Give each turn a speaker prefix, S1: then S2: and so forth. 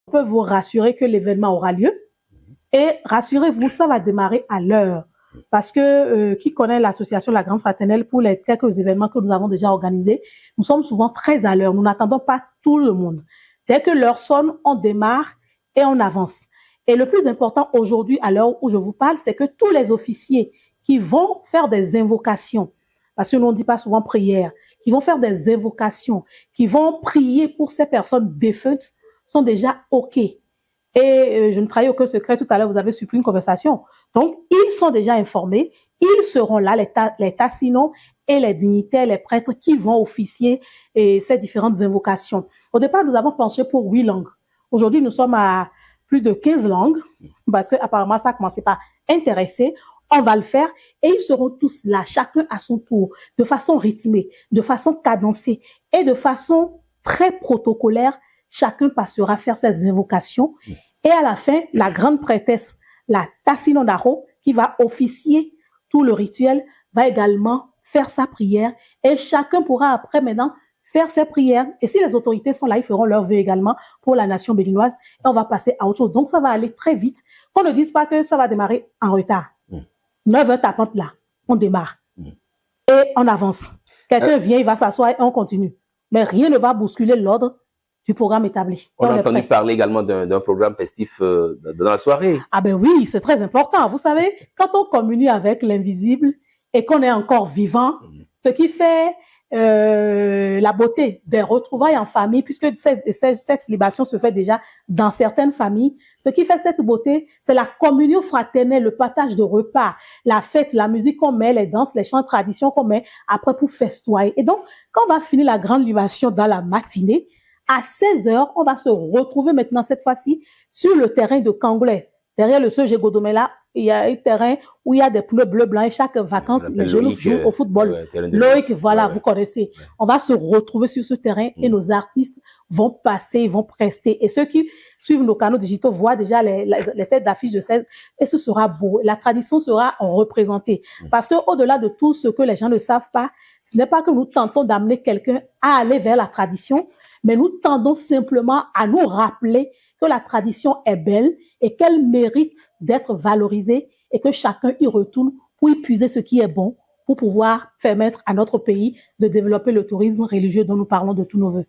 S1: On peut vous rassurer que l'événement aura lieu. Et rassurez-vous, ça va démarrer à l'heure. Parce que qui connaît l'association La Grande Fraternelle, pour les quelques événements que nous avons déjà organisés, nous sommes souvent très à l'heure. Nous n'attendons pas tout le monde. Dès que l'heure sonne, on démarre et on avance. Et le plus important aujourd'hui, à l'heure où je vous parle, c'est que tous les officiers qui vont faire des invocations, parce que nous on ne dit pas souvent prière, qui vont faire des invocations, qui vont prier pour ces personnes défuntes, sont déjà OK. Et je ne trahis aucun secret, tout à l'heure vous avez supprimé une conversation. Donc, ils sont déjà informés, ils seront là, les tassinons et les dignitaires, les prêtres qui vont officier ces différentes invocations. Au départ, nous avons penché pour 8 langues. Aujourd'hui, nous sommes à plus de 15 langues, parce que apparemment ça a commencé par intéresser. On va le faire et ils seront tous là, chacun à son tour, de façon rythmée, de façon cadencée et de façon très protocolaire. Chacun passera faire ses invocations et à la fin, la grande prêtresse, la Tassinonaro, qui va officier tout le rituel, va également faire sa prière et chacun pourra après maintenant faire ses prières. Et si les autorités sont là, ils feront leur vœu également pour la nation béninoise et on va passer à autre chose. Donc ça va aller très vite. Qu'on ne dise pas que ça va démarrer en retard. 9h tapante là, on démarre. Et on avance. Quelqu'un vient, il va s'asseoir et on continue. Mais rien ne va bousculer l'ordre du programme établi.
S2: On a entendu parler également d'un programme festif dans la soirée.
S1: Ah ben oui, c'est très important. Vous savez, quand on communie avec l'invisible et qu'on est encore vivant, ce qui fait la beauté des retrouvailles en famille, puisque cette libation se fait déjà dans certaines familles, ce qui fait cette beauté, c'est la communion fraternelle, le partage de repas, la fête, la musique qu'on met, les danses, les chants de tradition qu'on met après pour festoyer. Et donc, quand on va finir la grande libation dans la matinée, à 16h, on va se retrouver maintenant cette fois-ci sur le terrain de Kangoulé. Derrière le CG Godomela, il y a un terrain où il y a des pneus bleu blanc et chaque vacances, les jeunes jouent au football. Loïc, voilà, vous connaissez. On va se retrouver sur ce terrain et nos artistes vont passer, ils vont prester. Et ceux qui suivent nos canaux digitaux voient déjà les têtes d'affiche de cette, et ce sera beau. La tradition sera représentée. Parce que au-delà de tout ce que les gens ne savent pas, ce n'est pas que nous tentons d'amener quelqu'un à aller vers la tradition, mais nous tendons simplement à nous rappeler que la tradition est belle et qu'elle mérite d'être valorisée et que chacun y retourne pour y puiser ce qui est bon pour pouvoir permettre à notre pays de développer le tourisme religieux dont nous parlons de tous nos vœux.